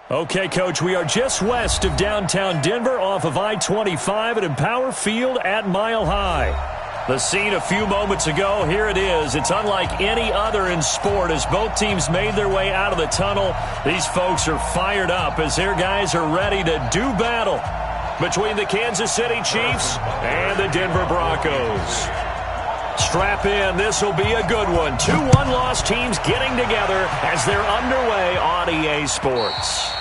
Okay, Coach, we are just west of downtown Denver off of I-25 at Empower Field at Mile High. The scene a few moments ago, here it is. It's unlike any other in sport as both teams made their way out of the tunnel. These folks are fired up as their guys are ready to do battle between the Kansas City Chiefs and the Denver Broncos. Strap in. This will be a good one. 2 one-loss teams getting together as they're underway on EA Sports.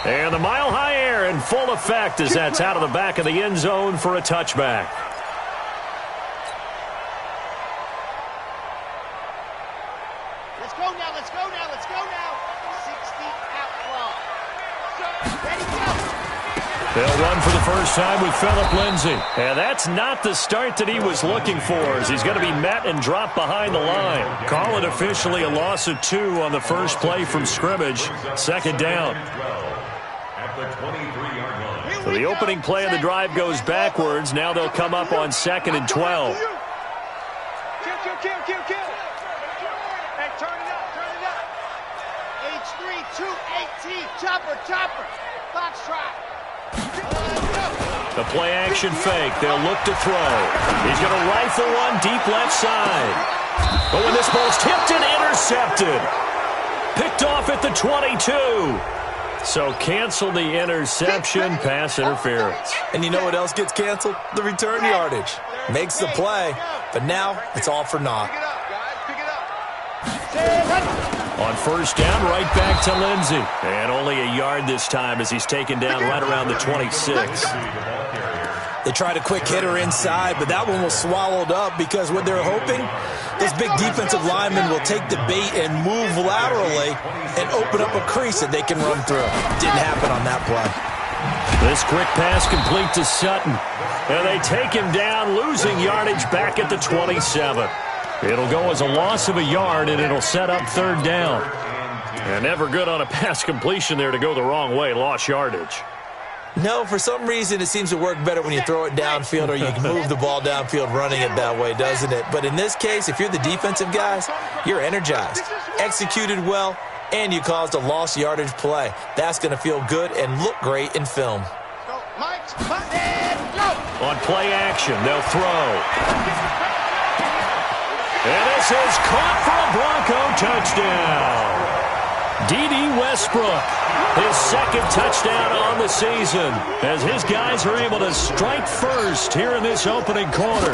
And the Mile High air in full effect as that's out of the back of the end zone for a touchback. Let's go now, let's go now, let's go now. 60 out long. Ready, go. They'll run for the first time with Phillip Lindsay. And that's not the start that he was looking for as he's going to be met and dropped behind the line. Call it officially a loss of 2 on the first play from scrimmage. Second down. So the opening play of the drive goes backwards. Now they'll come up on 2nd and 12. Kill. Hey, turn it up. H3, 218, chopper. Box try. The play action fake. They'll look to throw. He's going to rifle one deep left side. But when this ball's tipped and intercepted. Picked off at the 22. So cancel the interception, pass interference. And you know what else gets canceled? The return yardage. Makes the play, but now it's all for naught. On first down, right back to Lindsay. And only a yard this time as he's taken down right around the 26. They tried a quick hitter inside, but that one was swallowed up because what they're hoping, those big defensive linemen will take the bait and move laterally and open up a crease that they can run through. Didn't happen on that play. This quick pass complete to Sutton. And they take him down, losing yardage back at the 27. It'll go as a loss of a yard, and it'll set up third down. And never good on a pass completion there to go the wrong way. Lost yardage. No, for some reason it seems to work better when you throw it downfield or you can move the ball downfield running it that way, doesn't it? But in this case, if you're the defensive guys, you're energized, executed well, and you caused a lost yardage play. That's going to feel good and look great in film. On play action, they'll throw. And this is caught for a Bronco touchdown. D.D. Westbrook, his second touchdown on the season, as his guys are able to strike first here in this opening quarter.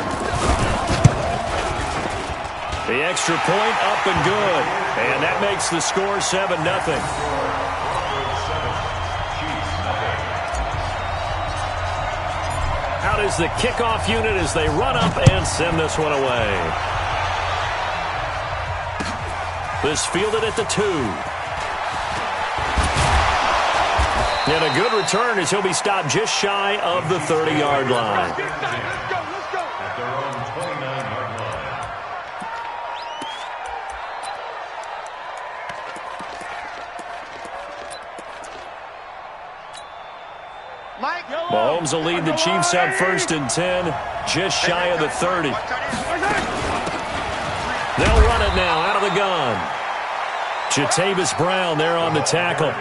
The extra point up and good, and that makes the score 7-0. Out is the kickoff unit as they run up and send this one away. This fielded at the 2. And a good return as he'll be stopped just shy of the 30-yard line. Let's go. At their own 29-yard line. Mahomes will lead the Chiefs out 1st and 10, just shy of the 30. They'll run it now out of the gun. Jatavis Brown there on the tackle.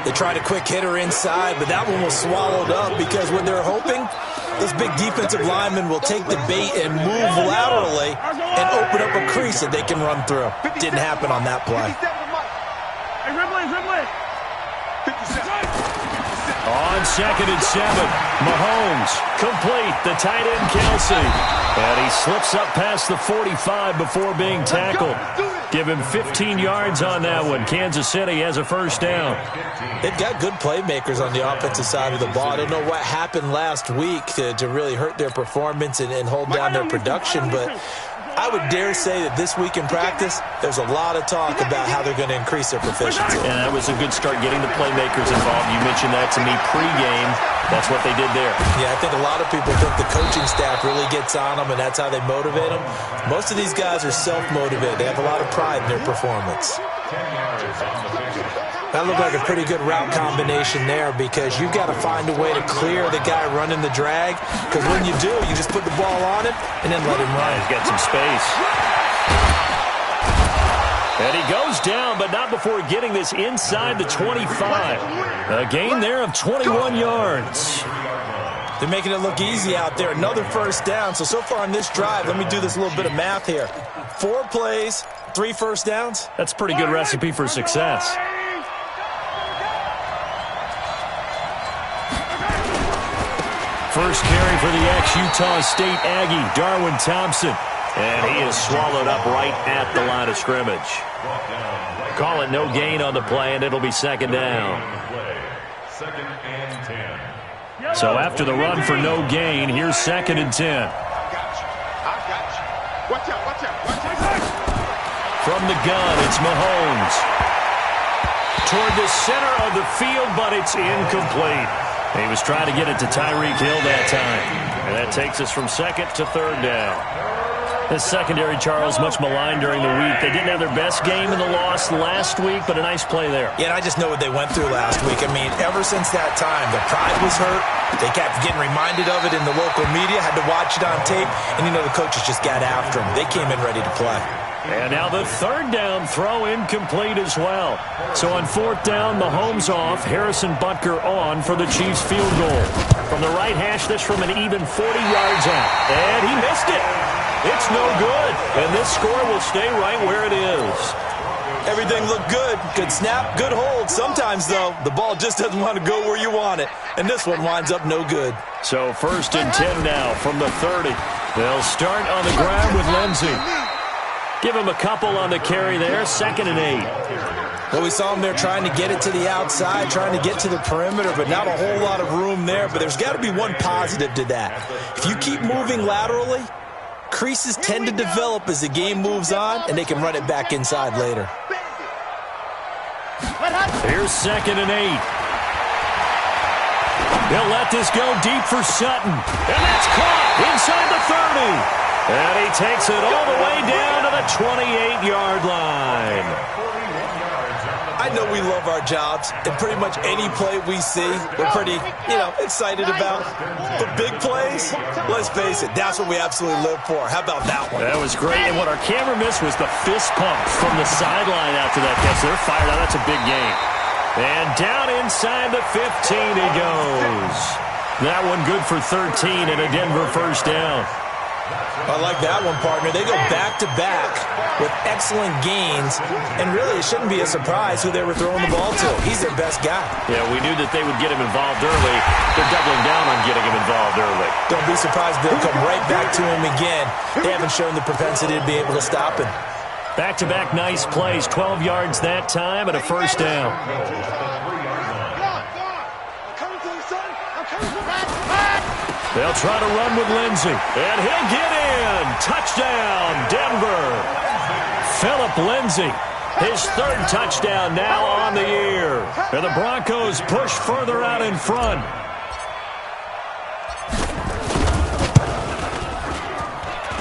They tried a quick hitter inside, but that one was swallowed up because what they're hoping, those big defensive linemen will take the bait and move laterally and open up a crease that they can run through. Didn't happen on that play. On 2nd and 7, Mahomes complete, the tight end Kelsey. And he slips up past the 45 before being tackled. Give him 15 yards on that one. Kansas City has a first down. They've got good playmakers on the offensive side of the ball. I don't know what happened last week to really hurt their performance and hold down their production, but I would dare say that this week in practice, there's a lot of talk about how they're going to increase their proficiency. And that was a good start getting the playmakers involved. You mentioned that to me pregame. That's what they did there. Yeah, I think a lot of people think the coaching staff really gets on them, and that's how they motivate them. Most of these guys are self-motivated. They have a lot of pride in their performance. That looked like a pretty good route combination there because you've got to find a way to clear the guy running the drag, because when you do, you just put the ball on him and then let him run. He's got some space. And he goes down, but not before getting this inside the 25. A gain there of 21 yards. They're making it look easy out there. Another first down. So far on this drive, let me do this little bit of math here. 4 plays, 3 first downs. That's a pretty good recipe for success. First carry for the ex-Utah State Aggie, Darwin Thompson. And he is swallowed up right at the line of scrimmage. Call it no gain on the play, and it'll be second down. Second and 10. So after the run for no gain, here's second and 10. I got you. Watch out, watch out, watch out. From the gun, it's Mahomes. Toward the center of the field, but it's incomplete. He was trying to get it to Tyreek Hill that time. And that takes us from second to third down. This secondary, Charles, much maligned during the week. They didn't have their best game in the loss last week, but a nice play there. Yeah, and I just know what they went through last week. I mean, ever since that time, the pride was hurt. They kept getting reminded of it in the local media, had to watch it on tape, and, you know, the coaches just got after them. They came in ready to play. And now the third down throw incomplete as well. So on fourth down, Mahomes off, Harrison Butker on for the Chiefs field goal. From the right hash, this from an even 40 yards out. And he missed it. It's no good. And this score will stay right where it is. Everything looked good. Good snap, good hold. Sometimes, though, the ball just doesn't want to go where you want it. And this one winds up no good. So first and 10 now from the 30. They'll start on the ground with Lindsey. Give him a couple on the carry there. Second and 8. Well, we saw him there trying to get it to the outside, trying to get to the perimeter, but not a whole lot of room there. But there's got to be one positive to that. If you keep moving laterally, creases tend to develop as the game moves on, and they can run it back inside later. Here's second and 8. They'll let this go deep for Sutton. And that's caught inside the 30. And he takes it all the way down to the 28-yard line. I know we love our jobs, and pretty much any play we see, we're pretty, excited about. But big plays, let's face it, that's what we absolutely live for. How about that one? That was great, and what our camera missed was the fist pump from the sideline after that catch. They're fired out. That's a big game. And down inside the 15 he goes. That one good for 13 and a Denver first down. I like that one, partner. They go back-to-back with excellent gains, and really it shouldn't be a surprise who they were throwing the ball to. He's their best guy. Yeah, we knew that they would get him involved early. They're doubling down on getting him involved early. Don't be surprised they'll come right back to him again. They haven't shown the propensity to be able to stop him. Back-to-back nice plays, 12 yards that time and a first down. They'll try to run with Lindsey, and he'll get in. Touchdown, Denver. Phillip Lindsey, his third touchdown now on the year. And the Broncos push further out in front.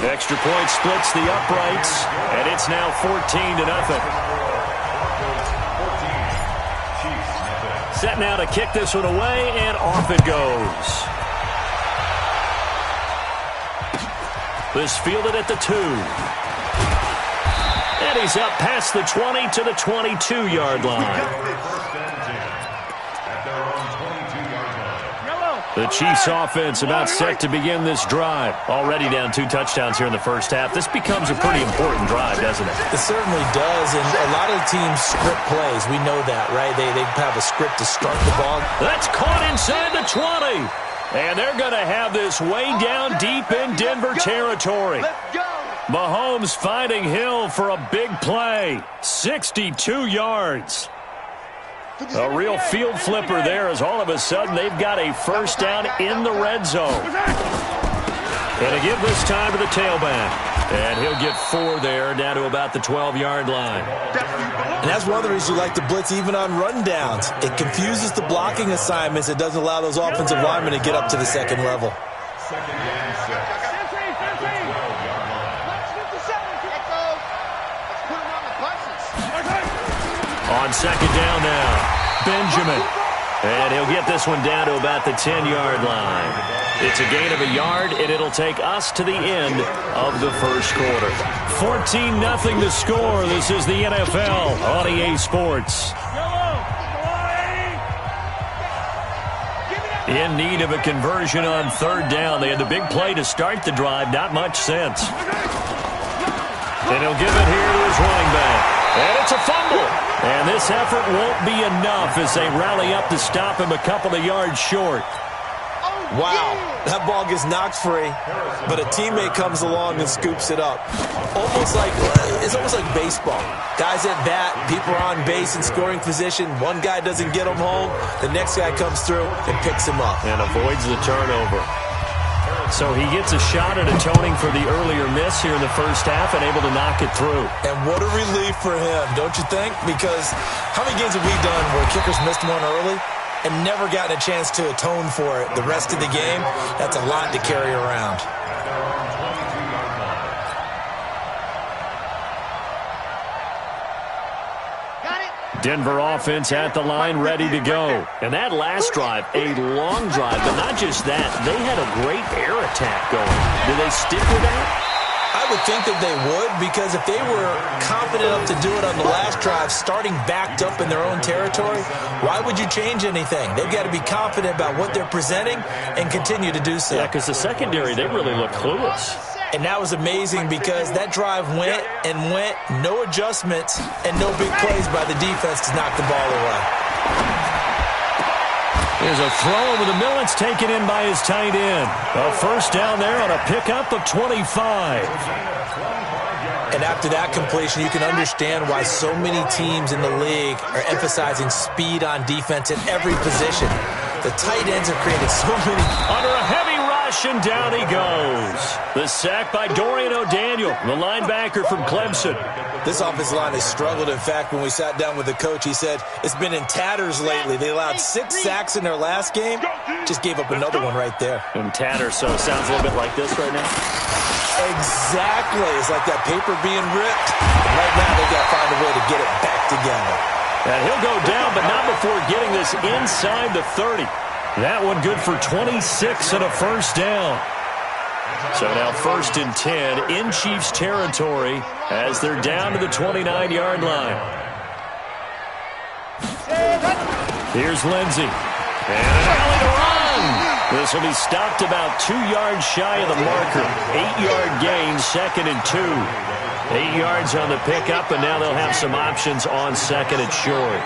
Extra point splits the uprights, and it's now 14-0. Set now to kick this one away, and off it goes. This fielded at the 2. And he's up past the 20 to the 22-yard line. The Chiefs offense about set to begin this drive. Already down 2 touchdowns here in the first half. This becomes a pretty important drive, doesn't it? It certainly does, and a lot of teams script plays. We know that, right? They have a script to start the ball. That's caught inside the 20. And they're going to have this way down deep in Denver territory. Mahomes finding Hill for a big play. 62 yards. A real field flipper there as all of a sudden they've got a first down in the red zone. And a give this time to the tailback. And he'll get 4 there, down to about the 12-yard line. And that's one of the reasons you like to blitz even on rundowns. It confuses the blocking assignments. It doesn't allow those offensive linemen to get up to the second level. On second down now, Benjamin. And he'll get this one down to about the 10-yard line. It's a gain of a yard, and it'll take us to the end of the first quarter. 14-0 to score. This is the NFL on EA Sports. In need of a conversion on third down. They had the big play to start the drive. Not much sense. And he'll give it here to his running back. And it's a fumble. And this effort won't be enough as they rally up to stop him a couple of yards short. Wow, that ball gets knocked free, but a teammate comes along and scoops it up. It's almost like baseball. Guys at bat, people are on base in scoring position. One guy doesn't get him home. The next guy comes through and picks him up. And avoids the turnover. So he gets a shot at atoning for the earlier miss here in the first half and able to knock it through. And what a relief for him, don't you think? Because how many games have we done where kickers missed one early and never gotten a chance to atone for it the rest of the game? That's a lot to carry around. Denver offense at the line, ready to go. And that last drive, a long drive, but not just that. They had a great air attack going. Do they stick with that? I would think that they would, because if they were confident enough to do it on the last drive, starting backed up in their own territory, why would you change anything? They've got to be confident about what they're presenting and continue to do so. Yeah, because the secondary, they really look clueless. And that was amazing because that drive went and went, no adjustments, and no big plays by the defense to knock the ball away. There's a throw over the middle. It's taken in by his tight end. A first down there on a pickup of 25. And after that completion, you can understand why so many teams in the league are emphasizing speed on defense at every position. The tight ends have created so many. Under a heavy rush, and down he goes. The sack by Dorian O'Daniel, the linebacker from Clemson. This offensive line has struggled. In fact, when we sat down with the coach, he said it's been in tatters lately. They allowed 6 sacks in their last game. Just gave up another one right there. In tatters, so it sounds a little bit like this right now. Exactly. It's like that paper being ripped. And right now, they got to find a way to get it back together. And he'll go down, but not before getting this inside the 30. That one good for 26 and a first down. So now 1st and 10 in Chiefs territory as they're down to the 29-yard line. Here's Lindsey. And an alley to run. This will be stopped about 2 yards shy of the marker. 8-yard gain, 2nd and 2. 8 yards on the pickup, and now they'll have some options on 2nd and short.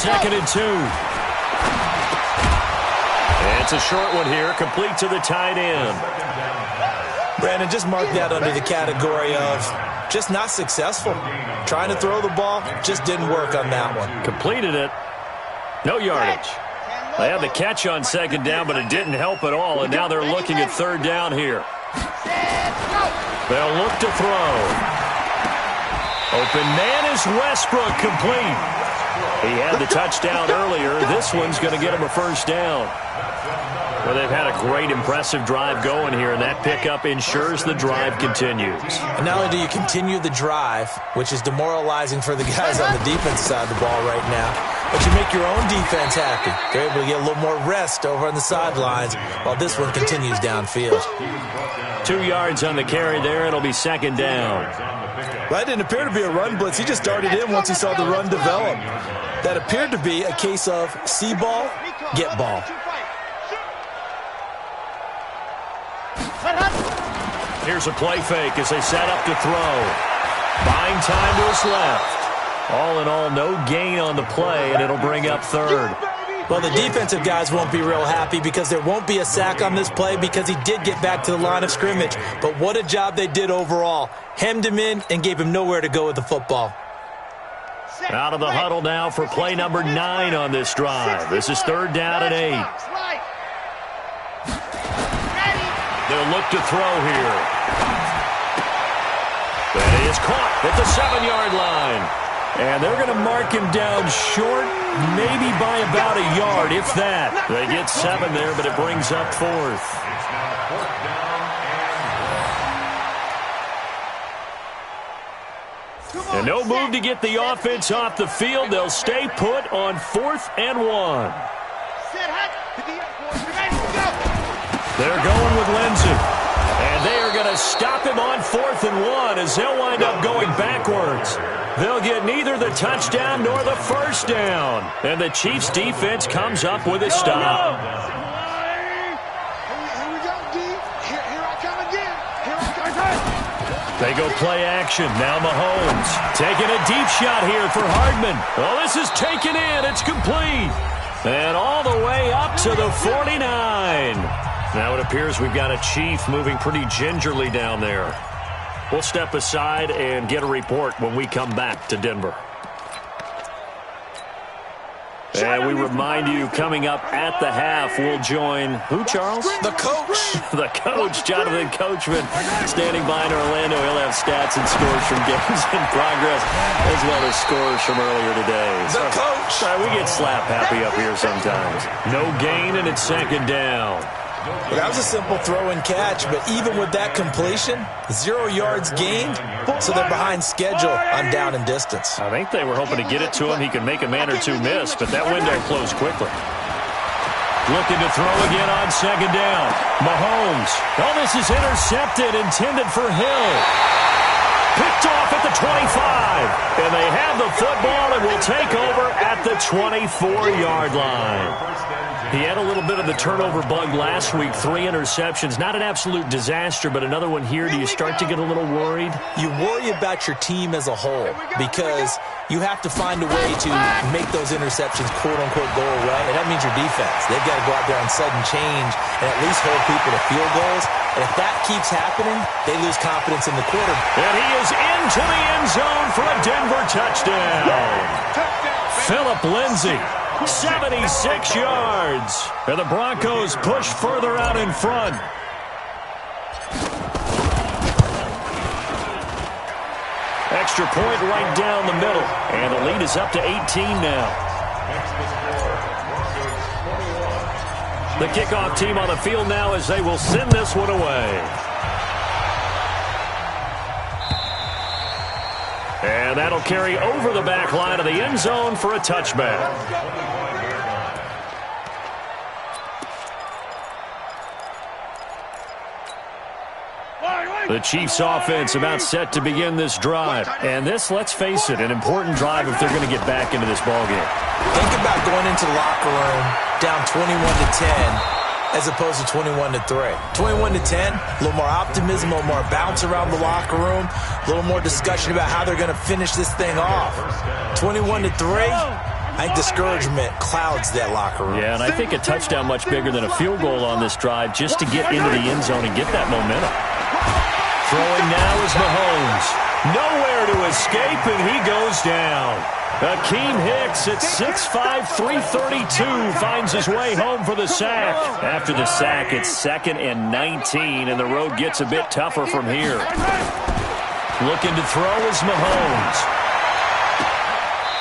2nd and 2. And it's a short one here, complete to the tight end. Brandon, just mark that under the category of just not successful. Trying to throw the ball, just didn't work on that one. Completed it. No yardage. They had the catch on 2nd down, but it didn't help at all, and now they're looking at 3rd down here. They'll look to throw. Open man is Westbrook, complete. He had the touchdown earlier. This one's going to get him a first down. Well, they've had a great, impressive drive going here, and that pickup ensures the drive continues. And not only do you continue the drive, which is demoralizing for the guys on the defense side of the ball right now, but you make your own defense happy. They're able to get a little more rest over on the sidelines while this one continues downfield. 2 yards on the carry there. It'll be 2nd down. Well, that didn't appear to be a run blitz. He just started in once he saw the run develop. That appeared to be a case of see ball, get ball. Here's a play fake as they set up to throw. Buying time to his left. All in all, no gain on the play, and it'll bring up 3rd. Well, the defensive guys won't be real happy because there won't be a sack on this play because he did get back to the line of scrimmage. But what a job they did overall. Hemmed him in and gave him nowhere to go with the football. Out of the huddle now for play number 9 on this drive. This is 3rd down and 8. They'll look to throw here. That is caught at the 7-yard line. And they're going to mark him down short, maybe by about a yard, if that. They get 7 there, but it brings up 4th. And no move to get the offense off the field. They'll stay put on 4th and 1. They're going with Lindsey. And they are going to stop him on 4th and 1 as they'll wind up going backwards. They'll get neither the touchdown nor the first down. And the Chiefs defense comes up with a stop. They go play action. Now Mahomes taking a deep shot here for Hardman. Well, this is taken in. It's complete. And all the way up to the 49. Now it appears we've got a Chief moving pretty gingerly down there. We'll step aside and get a report when we come back to Denver. And we remind you, coming up at the half, we'll join who, Charles? The coach. The coach, Jonathan Coachman, standing by in Orlando. He'll have stats and scores from games in progress, as well as scores from earlier today. The coach. We get slap happy up here sometimes. No gain, and it's 2nd down. Well, that was a simple throw and catch, but even with that completion, 0 yards gained, so they're behind schedule on down and distance. I think they were hoping to get it to him. He could make a man or two miss, but that window closed quickly. Looking to throw again on 2nd down. Mahomes. Oh, this is intercepted, intended for Hill. Picked off at the 25. And they have the football and will take over at the 24-yard line. He had a little bit of the turnover bug last week, 3 interceptions. Not an absolute disaster, but another one here. Do you start to get a little worried? You worry about your team as a whole because you have to find a way to make those interceptions, quote-unquote, go away, and that means your defense. They've got to go out there and sudden change and at least hold people to field goals. And if that keeps happening, they lose confidence in the quarterback. And he is into the end zone for a Denver touchdown. Phillip Lindsay. 76 yards. And the Broncos push further out in front. Extra point right down the middle. And the lead is up to 18 now. The kickoff team on the field now as they will send this one away. And that'll carry over the back line of the end zone for a touchback. The Chiefs offense about set to begin this drive. And this, let's face it, an important drive if they're going to get back into this ballgame. Think about going into the locker room down 21-10 as opposed to 21-3. 21-10, a little more optimism, a little more bounce around the locker room, a little more discussion about how they're going to finish this thing off. 21-3, I think discouragement clouds that locker room. Yeah, and I think a touchdown much bigger than a field goal on this drive just to get into the end zone and get that momentum. Throwing now is Mahomes. Nowhere to escape, and he goes down. Akeem Hicks at 6'5", 332 finds his way home for the sack. After the sack, it's 2nd and 19, and the road gets a bit tougher from here. Looking to throw is Mahomes.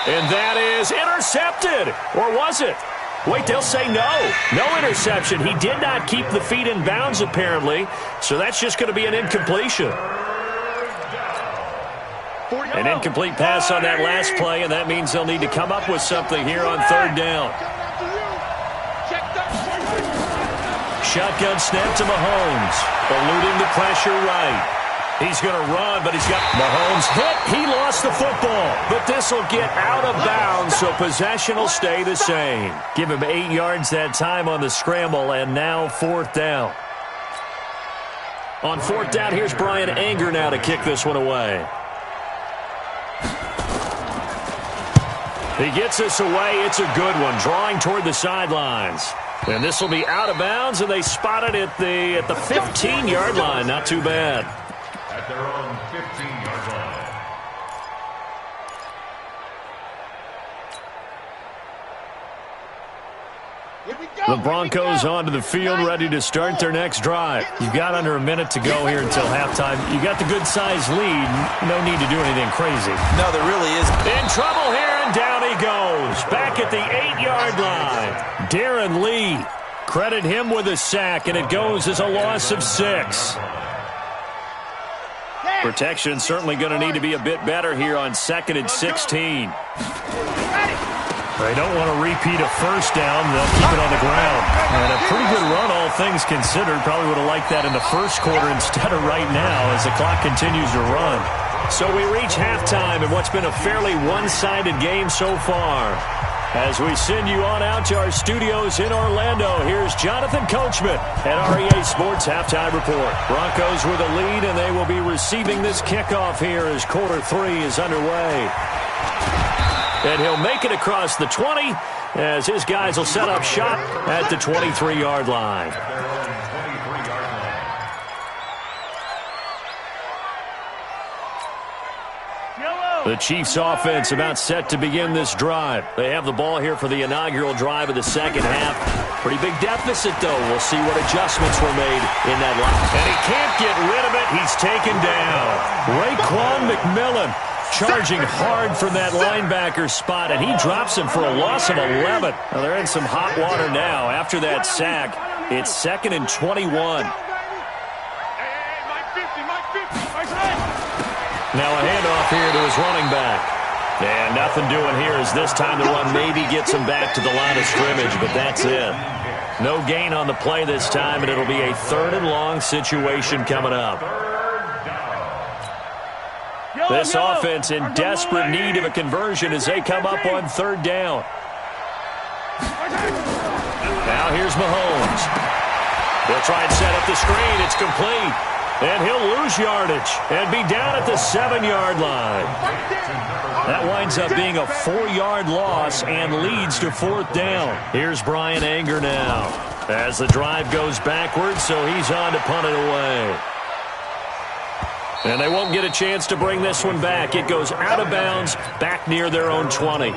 And that is intercepted. Or was it? Wait, they'll say no. No interception. He did not keep the feet in bounds, apparently, so that's just going to be an incompletion. An incomplete pass on that last play, and that means they'll need to come up with something here on 3rd down. Shotgun snap to Mahomes, eluding the pressure right. He's going to run, but he's got Mahomes hit. He lost the football, but this will get out of bounds, so possession will stay the same. Give him 8 yards that time on the scramble, and now 4th down. On 4th down, here's Brian Anger now to kick this one away. He gets this away. It's a good one, drawing toward the sidelines. And this will be out of bounds, and they spot it at the 15-yard line. Not too bad. At their own 15-yard line. The Broncos onto the field, ready to start their next drive. You've got under a minute to go here until halftime. You got the good-sized lead. No need to do anything crazy. No, there really isn't. In trouble here, and down he goes. Back at the 8-yard line. Darren Lee. Credit him with a sack, and it goes as a loss of 6. Protection certainly going to need to be a bit better here on 2nd and 16. They don't want to repeat a first down. They'll keep it on the ground. And a pretty good run, all things considered. Probably would have liked that in the first quarter instead of right now as the clock continues to run. So we reach halftime in what's been a fairly one-sided game so far. As we send you on out to our studios in Orlando, here's Jonathan Coachman at REA Sports Halftime Report. Broncos with a lead, and they will be receiving this kickoff here as quarter 3 is underway. And he'll make it across the 20 as his guys will set up shop at the 23-yard line. The Chiefs offense about set to begin this drive. They have the ball here for the inaugural drive of the second half. Pretty big deficit, though. We'll see what adjustments were made in that line. And he can't get rid of it. He's taken down. Raekwon McMillan charging hard from that linebacker spot, and he drops him for a loss of 11. Now, they're in some hot water now. After that sack, it's 2nd and 21. Now a handoff here to his running back. And nothing doing here as this time the run maybe gets him back to the line of scrimmage, but that's it. No gain on the play this time, and it'll be a 3rd and long situation coming up. This offense in desperate need of a conversion as they come up on 3rd down. Now here's Mahomes. They'll try and set up the screen. It's complete. And he'll lose yardage and be down at the 7-yard line. That winds up being a 4-yard loss and leads to 4th down. Here's Brian Anger now as the drive goes backwards, so he's on to punt it away. And they won't get a chance to bring this one back. It goes out of bounds back near their own 20.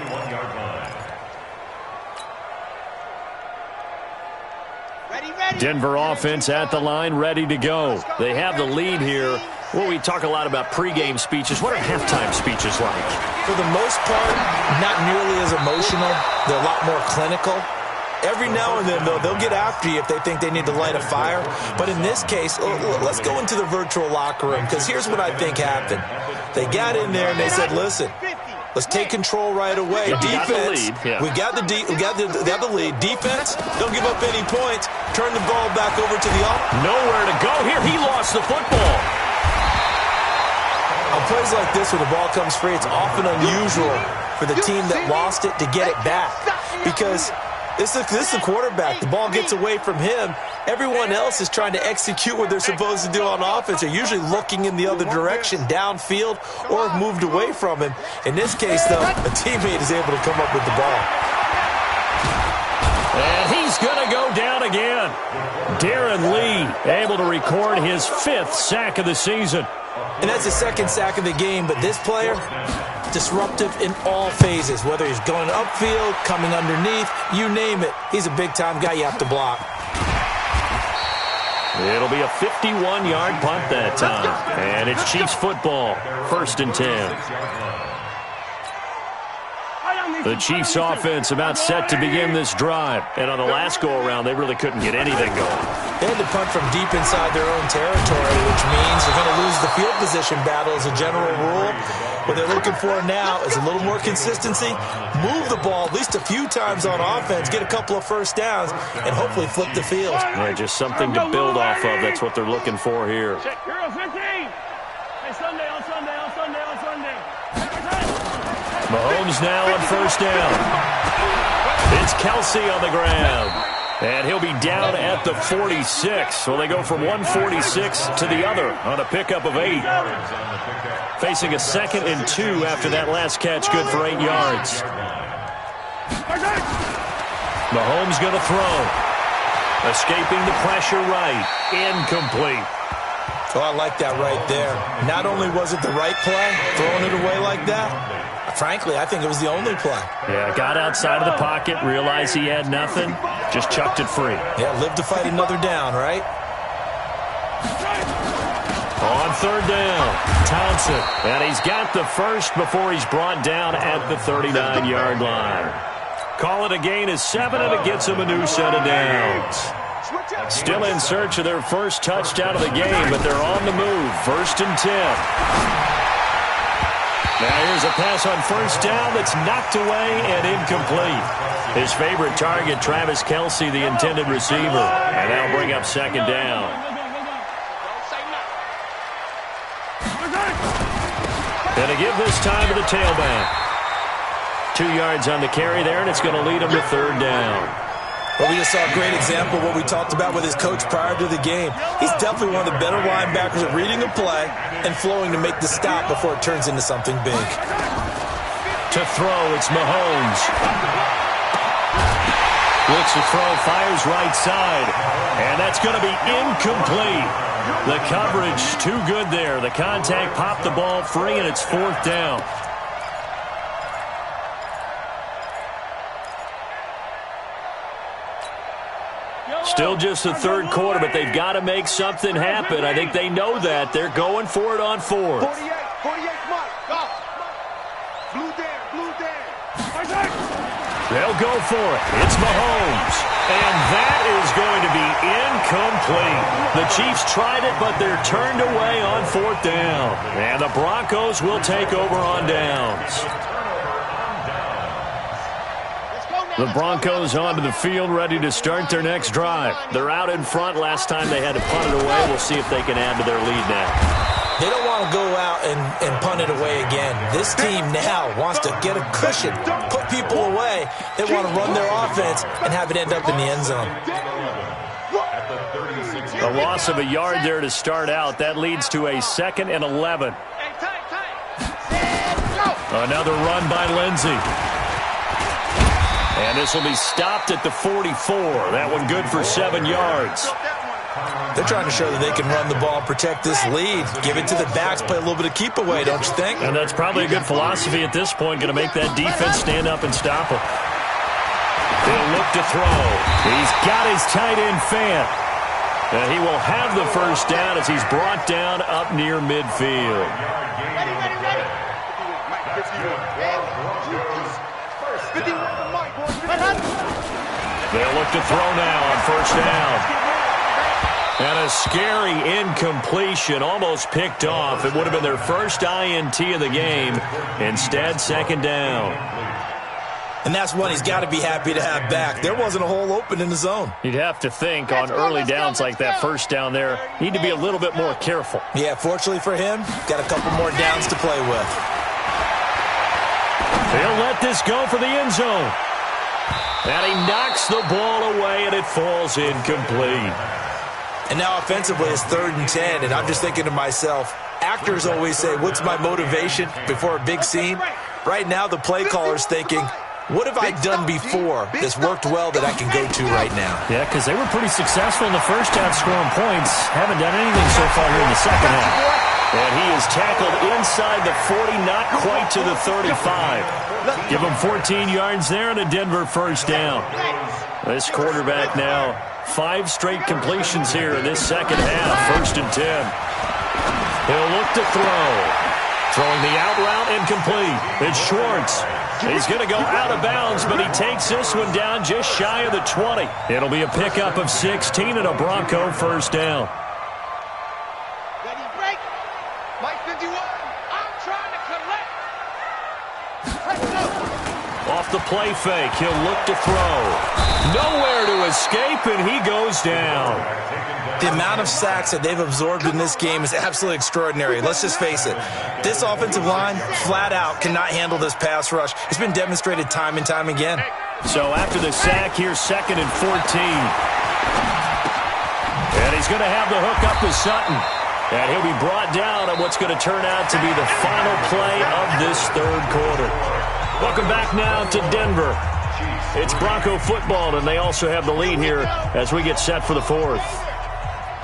Denver offense at the line, ready to go. They have the lead here. Well, we talk a lot about pregame speeches. What are halftime speeches like? For the most part, not nearly as emotional. They're a lot more clinical. Every now and then, though, they'll get after you if they think they need to light a fire. But in this case, let's go into the virtual locker room, because here's what I think happened. They got in there and they said, listen, let's take control right away. Defense, we got the lead. Defense, don't give up any points. Turn the ball back over to the offense. Nowhere to go here. He lost the football. On plays like this, when the ball comes free, it's often unusual for the team that lost it to get it back, because this is the quarterback. The ball gets away from him. Everyone else is trying to execute what they're supposed to do on offense. They're usually looking in the other direction, downfield, or have moved away from him. In this case, though, a teammate is able to come up with the ball. And he's going to go down again. Darren Lee able to record his 5th sack of the season. And that's the 2nd sack of the game, but this player, disruptive in all phases, whether he's going upfield, coming underneath, you name it. He's a big-time guy you have to block. It'll be a 51-yard punt that time. And it's Chiefs football, 1st and 10. The Chiefs offense about set to begin this drive. And on the last go-around, they really couldn't get anything going. They had to punt from deep inside their own territory, which means they're going to lose the field position battle as a general rule. What they're looking for now is a little more consistency, move the ball at least a few times on offense, get a couple of first downs, and hopefully flip the field. Yeah, just something to build off of. That's what they're looking for here. Mahomes now on 1st down. It's Kelsey on the ground. And he'll be down at the 46. So they go from 146 to the other on a pickup of 8. Facing a 2nd and 2 after that last catch, good for 8 yards. Mahomes going to throw. Escaping the pressure right. Incomplete. Oh, I like that right there. Not only was it the right play, throwing it away like that, frankly, I think it was the only play. Yeah, got outside of the pocket, realized he had nothing, just chucked it free. Yeah, live to fight another down, right? On 3rd down, Thompson. And he's got the first before he's brought down at the 39-yard line. Call it a gain of 7, and it gets him a new set of downs. Still in search of their first touchdown of the game, but they're on the move. 1st and 10. Now here's a pass on 1st down that's knocked away and incomplete. His favorite target, Travis Kelce, the intended receiver. And that'll bring up 2nd down. And to give this time to the tailback. 2 yards on the carry there, and it's going to lead him to 3rd down. Well, we just saw a great example of what we talked about with his coach prior to the game. He's definitely one of the better linebackers at reading a play and flowing to make the stop before it turns into something big. To throw, it's Mahomes. Looks to throw, fires right side. And that's going to be incomplete. The coverage too good there. The contact popped the ball free, and it's 4th down. Still just the 3rd quarter, but they've got to make something happen. I think they know that. They're going for it on 4th. 48, Mike, go. Blue there. They'll go for it. It's Mahomes. And that is going to be incomplete. The Chiefs tried it, but they're turned away on 4th down. And the Broncos will take over on downs. The Broncos onto the field, ready to start their next drive. They're out in front. Last time they had to punt it away. We'll see if they can add to their lead now. They don't want to go out and punt it away again. This team now wants to get a cushion, put people away. They want to run their offense and have it end up in the end zone. A loss of a yard there to start out. That leads to a 2nd and 11. Another run by Lindsey. And this will be stopped at the 44. That one good for 7 yards. They're trying to show that they can run the ball and protect this lead. Give it to the backs, play a little bit of keep away, don't you think? And that's probably a good philosophy at this point. Going to make that defense stand up and stop them. They'll look to throw. He's got his tight end fan. And he will have the 1st down as he's brought down up near midfield. They'll look to throw now on 1st down. And a scary incompletion, almost picked off. It would have been their first INT of the game. Instead, 2nd down. And that's one he's got to be happy to have back. There wasn't a hole open in the zone. You'd have to think on early downs like that 1st down there, need to be a little bit more careful. Yeah, fortunately for him, got a couple more downs to play with. They'll let this go for the end zone. And he knocks the ball away, and it falls incomplete. And now offensively, it's 3rd and 10, and I'm just thinking to myself, actors always say, what's my motivation before a big scene? Right now, the play caller's thinking, what have I done before that's worked well that I can go to right now? Yeah, because they were pretty successful in the 1st half scoring points. Haven't done anything so far here in the 2nd half. And he is tackled inside the 40, not quite to the 35. Give him 14 yards there and a Denver 1st down. This quarterback now, 5 straight completions here in this 2nd half. 1st and 10. He'll look to throw. Throwing the out route incomplete. It's Schwartz. He's going to go out of bounds, but he takes this one down just shy of the 20. It'll be a pickup of 16 and a Bronco 1st down. Ready, break. Mike 51. I'm trying to collect. Off the play fake, he'll look to throw. Nowhere to escape, and he goes down. The amount of sacks that they've absorbed in this game is absolutely extraordinary. Let's just face it. This offensive line, flat out, cannot handle this pass rush. It's been demonstrated time and time again. So after the sack, here's 2nd and 14. And he's going to have the hook up to Sutton. And he'll be brought down on what's going to turn out to be the final play of this 3rd quarter. Welcome back now to Denver. It's Bronco football, and they also have the lead here as we get set for the 4th.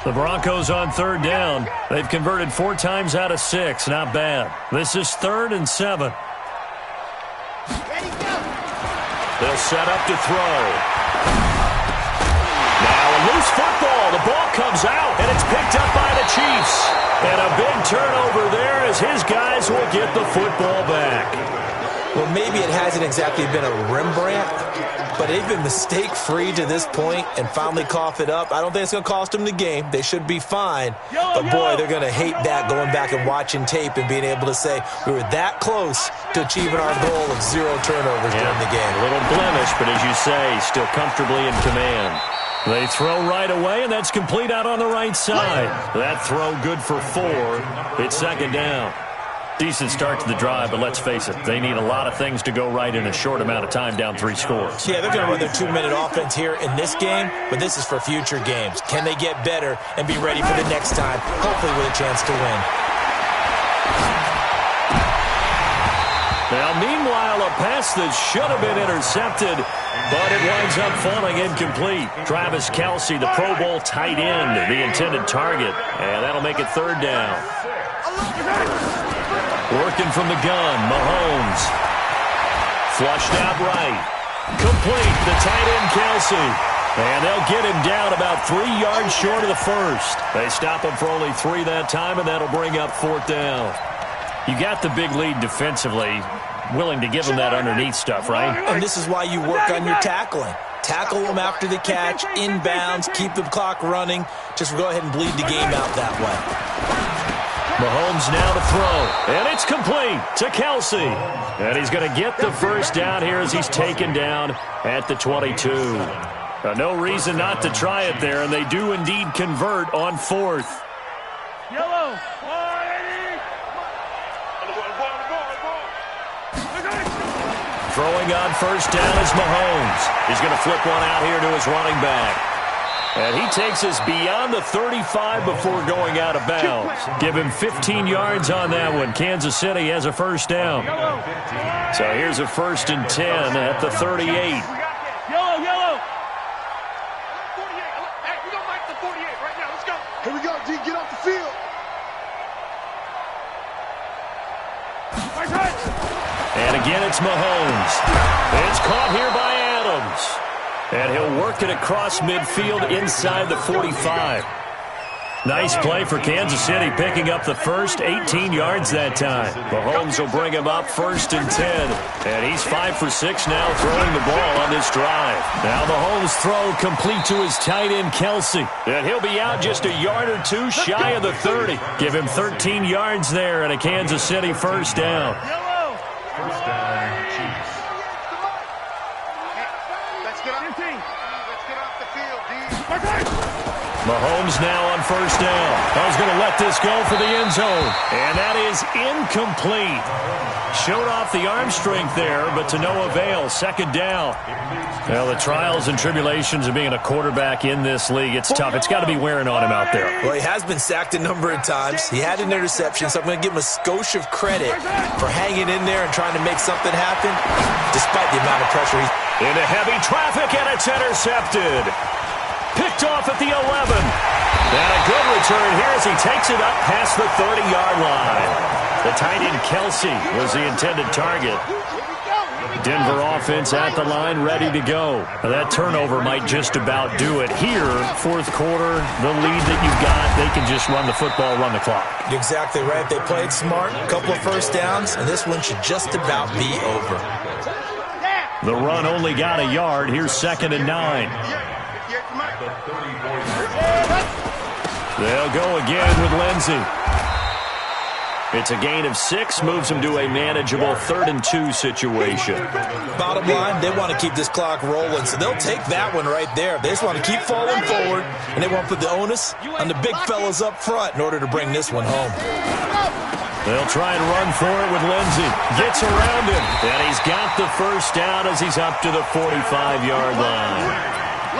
The Broncos on 3rd down. They've converted 4 times out of 6. Not bad. This is 3rd and 7. They'll set up to throw. Now a loose football. The ball comes out, and it's picked up by the Chiefs. And a big turnover there as his guys will get the football back. Well, maybe it hasn't exactly been a Rembrandt, but they've been mistake-free to this point and finally cough it up. I don't think it's going to cost them the game. They should be fine. But, boy, they're going to hate that going back and watching tape and being able to say we were that close to achieving our goal of 0 turnovers during the game. A little blemish, but as you say, still comfortably in command. They throw right away, and that's complete out on the right side. That throw good for 4. It's second down. Decent start to the drive, but let's face it, they need a lot of things to go right in a short amount of time, down 3 scores. Yeah, they're going to run their 2-minute offense here in this game, but this is for future games. Can they get better and be ready for the next time, hopefully with a chance to win? Now, meanwhile, a pass that should have been intercepted, but it winds up falling incomplete. Travis Kelce, the Pro Bowl tight end, the intended target, and that'll make it third down. Working from the gun, Mahomes. Flushed out right. Complete, the tight end, Kelce. And they'll get him down about 3 yards short of the first. They stop him for only 3 that time, and that'll bring up 4th down. You got the big lead defensively, willing to give him that underneath stuff, right? And this is why you work on your tackling. Tackle them after the catch, inbounds, keep the clock running. Just go ahead and bleed the game out that way. Mahomes now to throw, and it's complete to Kelce. And he's going to get the first down here as he's taken down at the 22. No reason not to try it there, and they do indeed convert on 4th. Yellow. Throwing on first down is Mahomes. He's going to flip one out here to his running back. And he takes us beyond the 35 before going out of bounds. Give him 15 yards on that one. Kansas City has a first down. So here's a 1st and 10 at the 38. Yellow. 48. Hey, we don't like the 48 right now. Let's go. Here we go, D. Get off the field. And again, it's Mahomes. It's caught here by Adams. And he'll work it across midfield inside the 45. Nice play for Kansas City, picking up the first, 18 yards that time. Mahomes will bring him up 1st and 10. And he's 5 for 6 now throwing the ball on this drive. Now Mahomes' throw complete to his tight end, Kelce. And he'll be out just a yard or 2 shy of the 30. Give him 13 yards there and a Kansas City first down. First down, Chiefs. Let's get off the field, D. Mahomes now on first down. I was going to let this go for the end zone. And that is incomplete. Showed off the arm strength there, but to no avail. Second down. Well, the trials and tribulations of being a quarterback in this league, it's tough. It's got to be wearing on him out there. Well, he has been sacked a number of times. He had an interception, so I'm going to give him a skosh of credit for hanging in there and trying to make something happen, despite the amount of pressure he's... Into heavy traffic, and it's intercepted. Picked off at the 11. And a good return here as he takes it up past the 30-yard line. The tight end Kelce was the intended target. Denver offense at the line, ready to go. Now that turnover might just about do it. Here, 4th quarter, the lead that you've got, they can just run the football, run the clock. You're exactly right. They played smart, a couple of first downs, and this one should just about be over. The run only got a yard. Here's 2nd and 9. They'll go again with Lindsey. It's a gain of 6, moves them to a manageable 3rd and 2 situation. Bottom line, they want to keep this clock rolling, so they'll take that one right there. They just want to keep falling forward, and they want to put the onus on the big fellas up front in order to bring this one home. They'll try and run for it with Lindsey. Gets around him, and he's got the first down as he's up to the 45-yard line.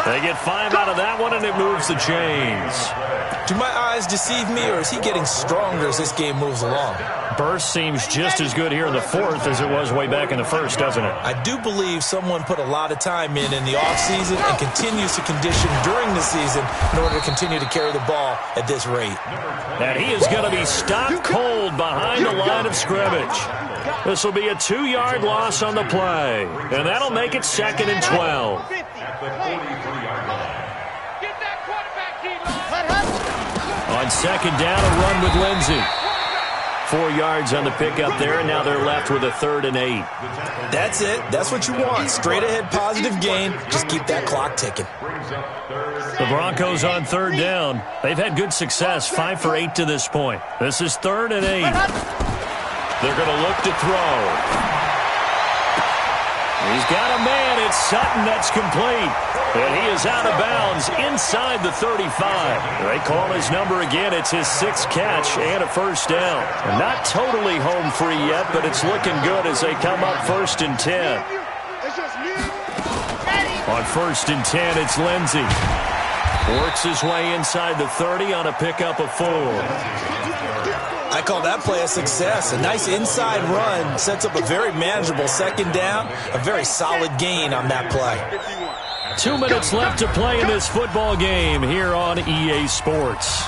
They get 5 out of that one, and it moves the chains. Do my eyes deceive me, or is he getting stronger as this game moves along? Burst seems just as good here in the 4th as it was way back in the 1st, doesn't it? I do believe someone put a lot of time in the offseason and continues to condition during the season in order to continue to carry the ball at this rate. And he is going to be stopped cold behind the line of scrimmage. This will be a 2-yard loss on the play, and that'll make it 2nd and 12. On 2nd down, a run with Lindsey. 4 yards on the pickup there, and now they're left with a 3rd and 8. That's it. That's what you want. Straight ahead positive gain. Just keep that clock ticking. The Broncos on 3rd down. They've had good success, 5 for 8 to this point. This is 3rd and 8. They're going to look to throw. He's got a man. It's Sutton. That's complete. And he is out of bounds inside the 35. They call his number again. It's his 6th catch and a 1st down. And not totally home free yet, but it's looking good as they come up 1st and 10. On 1st and 10, it's Lindsey. Works his way inside the 30 on a pickup of 4. I call that play a success. A nice inside run sets up a very manageable 2nd down. A very solid gain on that play. 2 minutes left to play in this football game here on EA Sports.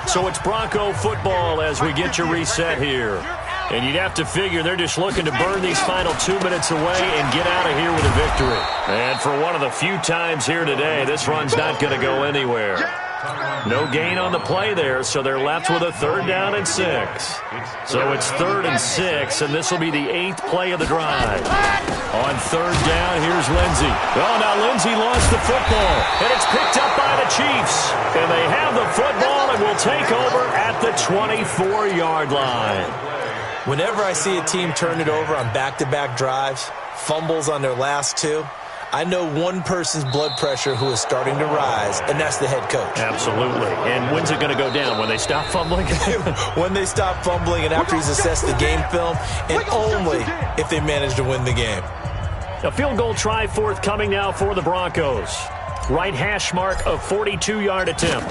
So it's Bronco football as we get you reset here. And you'd have to figure they're just looking to burn these final 2 minutes away and get out of here with a victory. And for one of the few times here today, this run's not going to go anywhere. No gain on the play there, so they're left with a 3rd down and 6. So it's 3rd and 6, and this will be the 8th play of the drive. On 3rd down, here's Lindsey. Oh, now Lindsey lost the football, and it's picked up by the Chiefs. And they have the football and will take over at the 24-yard line. Whenever I see a team turn it over on back-to-back drives, fumbles on their last 2, I know one person's blood pressure who is starting to rise, and that's the head coach. Absolutely. And when's it going to go down? When they stop fumbling? When they stop fumbling and after he's assessed the game film, and only if they manage to win the game. A field goal try forthcoming now for the Broncos. Right hash mark of 42-yard attempt.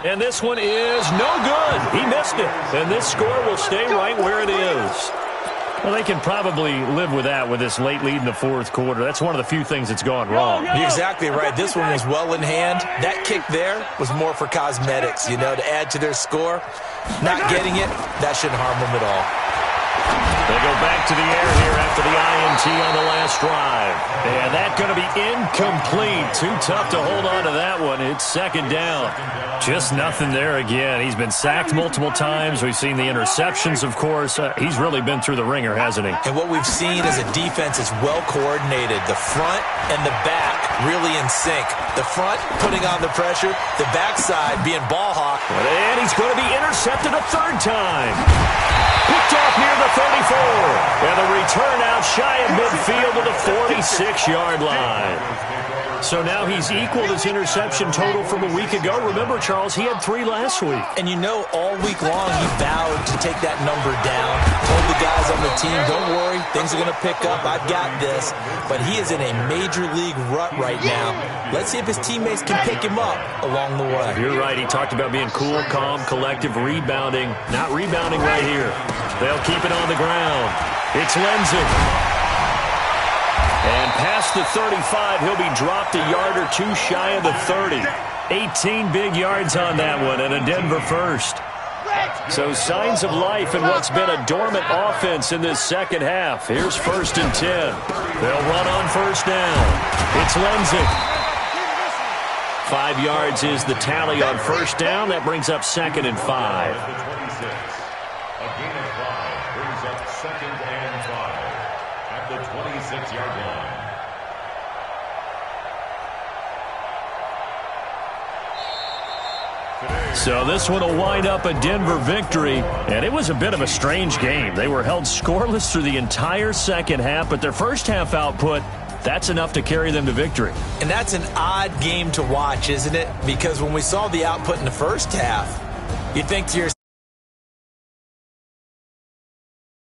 And this one is no good. He missed it. And this score will stay right where it is. Well, they can probably live with that with this late lead in the 4th quarter. That's one of the few things that's gone wrong. You're exactly right. This one was well in hand. That kick there was more for cosmetics, to add to their score. Not getting it, that shouldn't harm them at all. They go back to the air here after the INT on the last drive. And that's going to be incomplete. Too tough to hold on to that one. It's 2nd down. Just nothing there again. He's been sacked multiple times. We've seen the interceptions, of course. He's really been through the ringer, hasn't he? And what we've seen is a defense is well coordinated. The front and the back really in sync. The front putting on the pressure, the backside being ball hawk. And he's going to be intercepted a 3rd time. Picked off near the 34. And the return out shy of midfield to the 46-yard line. So now he's equaled his interception total from a week ago. Remember, Charles, he had 3 last week. And all week long he vowed to take that number down. Told the guys on the team, don't worry, things are going to pick up. I've got this. But he is in a major league rut right now. Let's see if his teammates can pick him up along the way. You're right. He talked about being cool, calm, collective, rebounding. Not rebounding right here. They'll keep it on the ground. It's Lindsey. And past the 35, he'll be dropped a yard or 2 shy of the 30. 18 big yards on that one and a Denver first. So signs of life in what's been a dormant offense in this 2nd half. Here's 1st and 10. They'll run on 1st down. It's Lindsey. 5 yards is the tally on 1st down. That brings up 2nd and 5. A gain of 5 brings up 2nd and 5 at the 26-yard line. So this one will wind up a Denver victory, and it was a bit of a strange game. They were held scoreless through the entire 2nd half, but their 1st half output, that's enough to carry them to victory. And that's an odd game to watch, isn't it? Because when we saw the output in the 1st half, you think to yourself,